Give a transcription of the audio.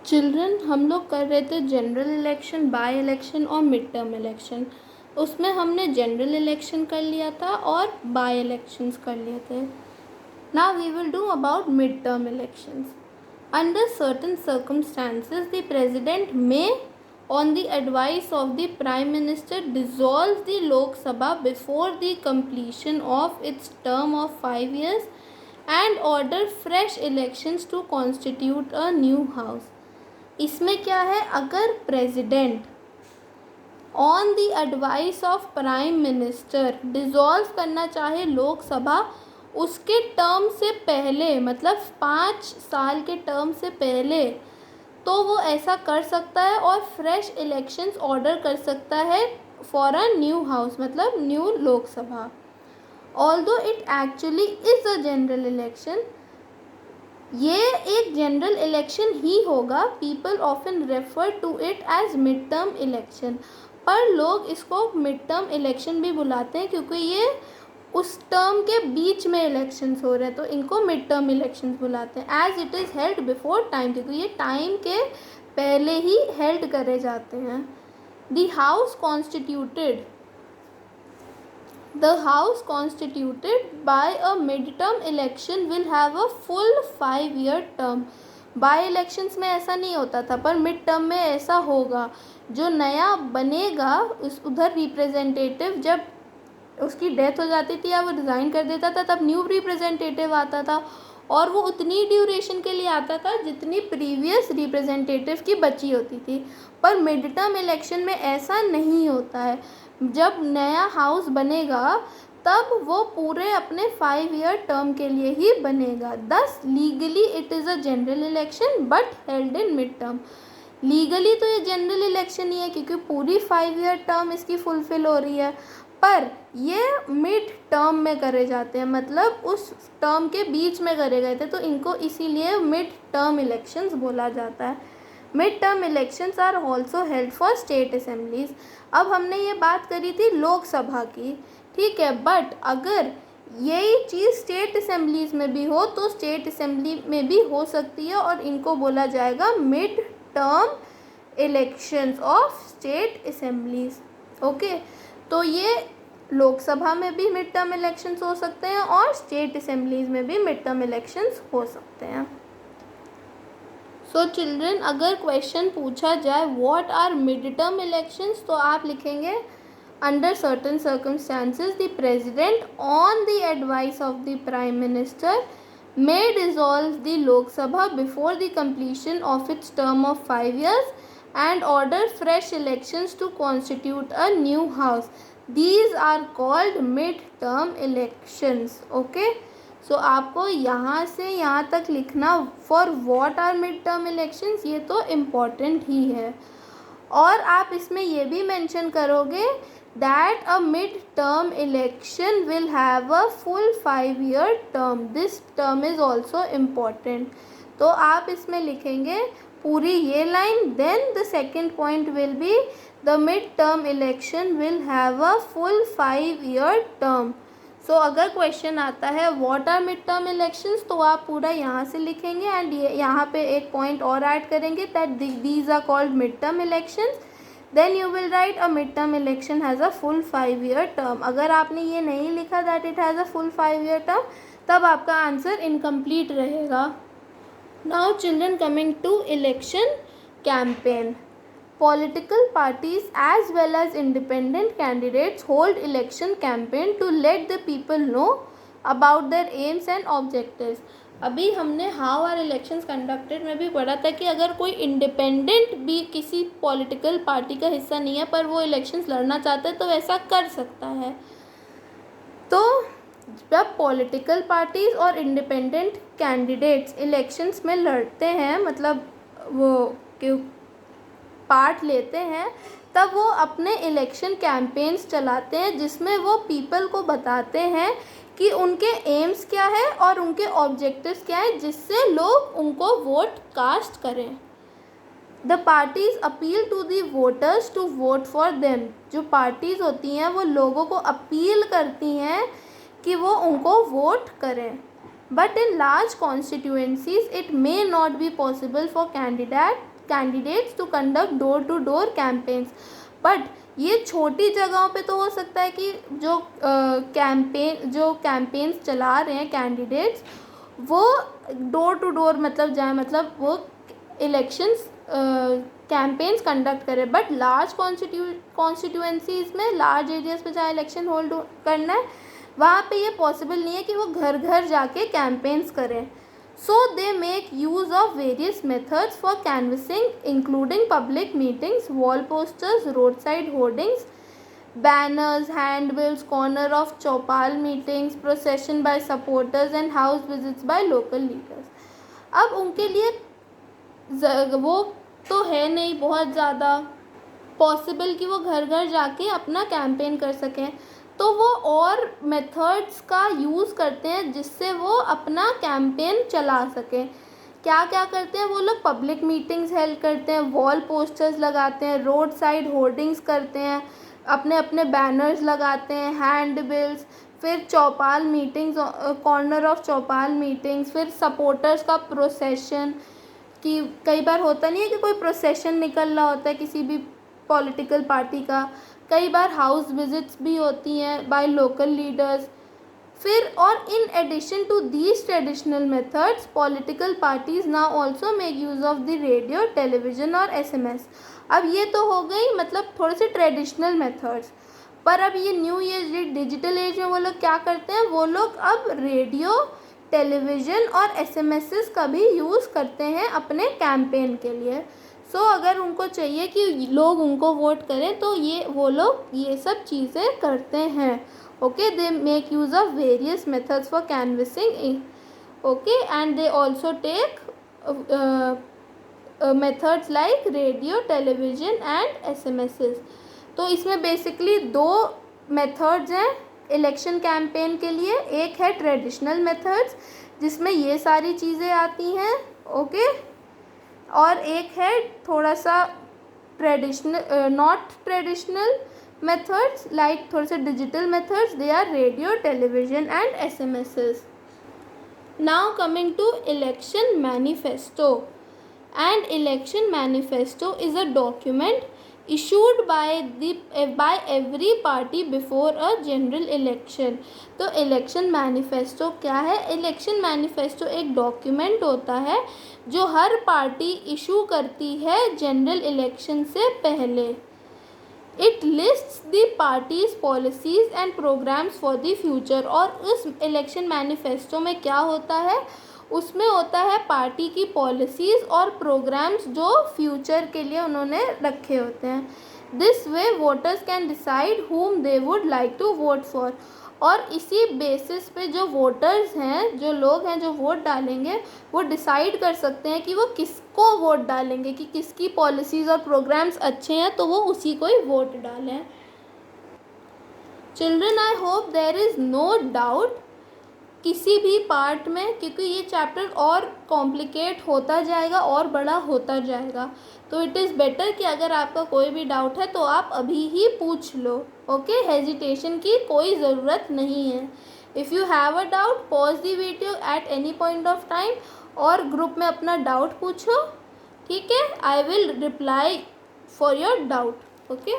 Children हम लोग कर रहे थे जनरल इलेक्शन, बाय इलेक्शन और मिड टर्म इलेक्शन। उसमें हमने जनरल इलेक्शन कर लिया था और बाय इलेक्शंस कर लिए थे। Now we will do about mid term elections. Under certain circumstances the president may on the advice of the Prime Minister dissolve the Lok Sabha before the completion of its term of 5 years and order fresh elections to constitute a new house। इसमें क्या है, अगर president on the advice of prime minister dissolve करना चाहे लोकसभा उसके term से पहले, मतलब 5 साल के टर्म से पहले, तो वो ऐसा कर सकता है और फ्रेश इलेक्शंस ऑर्डर कर सकता है फॉर अ न्यू हाउस, मतलब new Lok Sabha. Although it actually is a general election, ये एक जनरल इलेक्शन ही होगा। People often refer to it as mid term election, पर लोग इसको मिड टर्म इलेक्शन भी बुलाते हैं क्योंकि ये उस टर्म के बीच में इलेक्शंस हो रहे हैं, तो इनको मिड टर्म इलेक्शंस बुलाते हैं। As it is held before time, क्योंकि ये टाइम के पहले ही हेल्ड करे जाते हैं। The house constituted by a mid-term election will have a full 5-year term। By elections में ऐसा नहीं होता था, पर मिड टर्म में ऐसा होगा। जो नया बनेगा उस उधर रिप्रेजेंटेटिव, जब उसकी डेथ हो जाती थी या वो रिज़ाइन कर देता था, तब न्यू रिप्रेजेंटेटिव आता था और वो उतनी ड्यूरेशन के लिए आता था जितनी प्रीवियस रिप्रेजेंटेटिव की बची होती थी। पर मिड टर्म इलेक्शन में ऐसा नहीं होता है। जब नया हाउस बनेगा तब वो पूरे अपने 5-year टर्म के लिए ही बनेगा। दस legally it is a general election but held in mid term. Legally तो ये जनरल इलेक्शन ही है क्योंकि पूरी 5-year टर्म इसकी फुलफ़िल हो रही है, पर ये मिड टर्म में करे जाते हैं, मतलब उस टर्म के बीच में करे गए थे, तो इनको इसीलिए मिड टर्म इलेक्शंस बोला जाता है। Mid term elections are also held for state assemblies. अब हमने ये बात करी थी लोकसभा की, ठीक है, बट अगर यही चीज़ स्टेट असेंबलीज में भी हो तो स्टेट असेंबली में भी हो सकती है और इनको बोला जाएगा mid term elections of state assemblies. Okay, तो ये लोकसभा में भी मिड टर्म इलेक्शंस हो सकते हैं और स्टेट असेंबलीज में भी मिड टर्म इलेक्शंस हो सकते हैं। सो चिल्ड्रन, अगर क्वेश्चन पूछा जाए what are mid term elections, तो आप लिखेंगे under certain circumstances the president on the advice of the prime minister may dissolve the Lok Sabha before the completion of its term of 5 years and order fresh elections to constitute a new house। These are called mid-term elections। Okay, so आपको यहाँ से यहाँ तक लिखना for what are mid-term elections, ये तो important ही है। और आप इसमें ये भी मेंशन करोगे that a mid-term election will have a full 5-year term। This term is also important। तो आप इसमें लिखेंगे पूरी ये line, then the second point will be the mid-term election will have a full 5-year term। So अगर question आता है what are mid term elections, तो आप पूरा यहाँ से लिखेंगे एंड ये यहाँ पे एक पॉइंट और ऐड करेंगे that these are called mid term elections. Then you will write a mid term election has a full 5-year term. अगर आपने ये नहीं लिखा that it has a full 5-year term, तब आपका आंसर इनकम्प्लीट रहेगा। Now children, coming to election campaign. Political parties as well as independent candidates hold election campaign to let the people know about their aims and objectives। अभी हमने how are elections conducted में भी पढ़ा था कि अगर कोई इंडिपेंडेंट भी किसी पॉलिटिकल पार्टी का हिस्सा नहीं है पर वो इलेक्शंस लड़ना चाहता है तो ऐसा कर सकता है। तो जब पॉलिटिकल पार्टीज और इंडिपेंडेंट कैंडिडेट्स इलेक्शंस में लड़ते हैं, मतलब वो क्यों पार्ट लेते हैं, तब वो अपने इलेक्शन कैंपेन्स चलाते हैं जिसमें वो पीपल को बताते हैं कि उनके एम्स क्या है और उनके ऑब्जेक्टिव्स क्या है, जिससे लोग उनको वोट कास्ट करें। The parties appeal to the voters to vote for them. जो पार्टीज़ होती हैं वो लोगों को अपील करती हैं कि वो उनको वोट करें। But in large constituencies it may not be possible for candidates to conduct door-to-door campaigns. But ये छोटी जगहों पे तो हो सकता है कि जो कैंपेन्स चला रहे हैं कैंडिडेट्स वो डोर टू डोर मतलब जाए, मतलब वो इलेक्शंस कैंपेन्स कंडक्ट करें. बट लार्ज कॉन्स्टिट्यूएंसीज़ में, लार्ज एरियाज़ पे जहाँ इलेक्शन होल्ड करना है वहाँ पे ये पॉसिबल नहीं है कि वो घर घर जाके कैंपेन्स करें. So they make use of various methods for canvassing, including public meetings, wall posters, roadside hoardings, banners, handbills, corner of chopal meetings, procession by supporters and house visits by local leaders. अब उनके लिए वो तो है नहीं बहुत ज़्यादा possible कि वो घर घर जाके अपना कैंपेन कर सकें, तो वो और मेथड्स का यूज़ करते हैं जिससे वो अपना कैंपेन चला सकें. क्या क्या करते हैं वो लोग? पब्लिक मीटिंग्स हेल्ड करते हैं, वॉल पोस्टर्स लगाते हैं, रोड साइड होर्डिंग्स करते हैं, अपने अपने बैनर्स लगाते हैं, हैंड बिल्स, फिर चौपाल मीटिंग्स, कॉर्नर ऑफ चौपाल मीटिंग्स, फिर सपोर्टर्स का प्रोसेशन. कि कई बार होता नहीं है कि कोई प्रोसेशन निकल रहा होता है किसी भी पॉलिटिकल पार्टी का, कई बार हाउस विजिट्स भी होती हैं बाय लोकल लीडर्स. फिर और in addition to these traditional methods political parties now also make use of the radio, television और SMS. अब ये तो हो गई मतलब थोड़े से ट्रेडिशनल मेथड्स. पर अब ये न्यू एज डिजिटल एज में वो लोग क्या करते हैं, वो लोग अब रेडियो, टेलीविज़न और SMS का भी यूज़ करते हैं अपने कैंपेन के लिए. सो अगर उनको चाहिए कि लोग उनको वोट करें तो वो लोग ये सब चीज़ें करते हैं. Okay, they make use of various methods for canvassing. Okay, and they also take methods like radio, television and SMS. तो इसमें बेसिकली 2 मेथड्स हैं इलेक्शन कैंपेन के लिए. एक है ट्रेडिशनल मेथड्स जिसमें ये सारी चीज़ें आती हैं. ओके, और एक है थोड़ा सा traditional, not traditional methods like थोड़े से digital methods. They are radio, television and SMS. Now coming to election manifesto. And election manifesto is a document issued by every party before a general election. तो election manifesto क्या है? Election manifesto एक document होता है जो हर party issue करती है general election से पहले. It lists the parties policies and programs for the future. और उस इलेक्शन मैनिफेस्टो में क्या होता है? उसमें होता है पार्टी की पॉलिसीज़ और प्रोग्राम्स जो फ्यूचर के लिए उन्होंने रखे होते हैं. This way voters can decide whom they would like to vote for. और इसी बेसिस पे जो वोटर्स हैं, जो लोग हैं जो वोट डालेंगे, वो डिसाइड कर सकते हैं कि वो किसको वोट डालेंगे, कि किसकी पॉलिसीज़ और प्रोग्राम्स अच्छे हैं तो वो उसी को ही वोट डालें. Children, I hope there is no doubt किसी भी पार्ट में, क्योंकि ये चैप्टर और कॉम्प्लिकेट होता जाएगा और बड़ा होता जाएगा. तो इट इज़ बेटर कि अगर आपका कोई भी डाउट है तो आप अभी ही पूछ लो. ओके, हेजिटेशन की कोई ज़रूरत नहीं है. If you have a doubt, pause the video at any point of time और ग्रुप में अपना डाउट पूछो. ठीक है, I will reply for your doubt. Okay.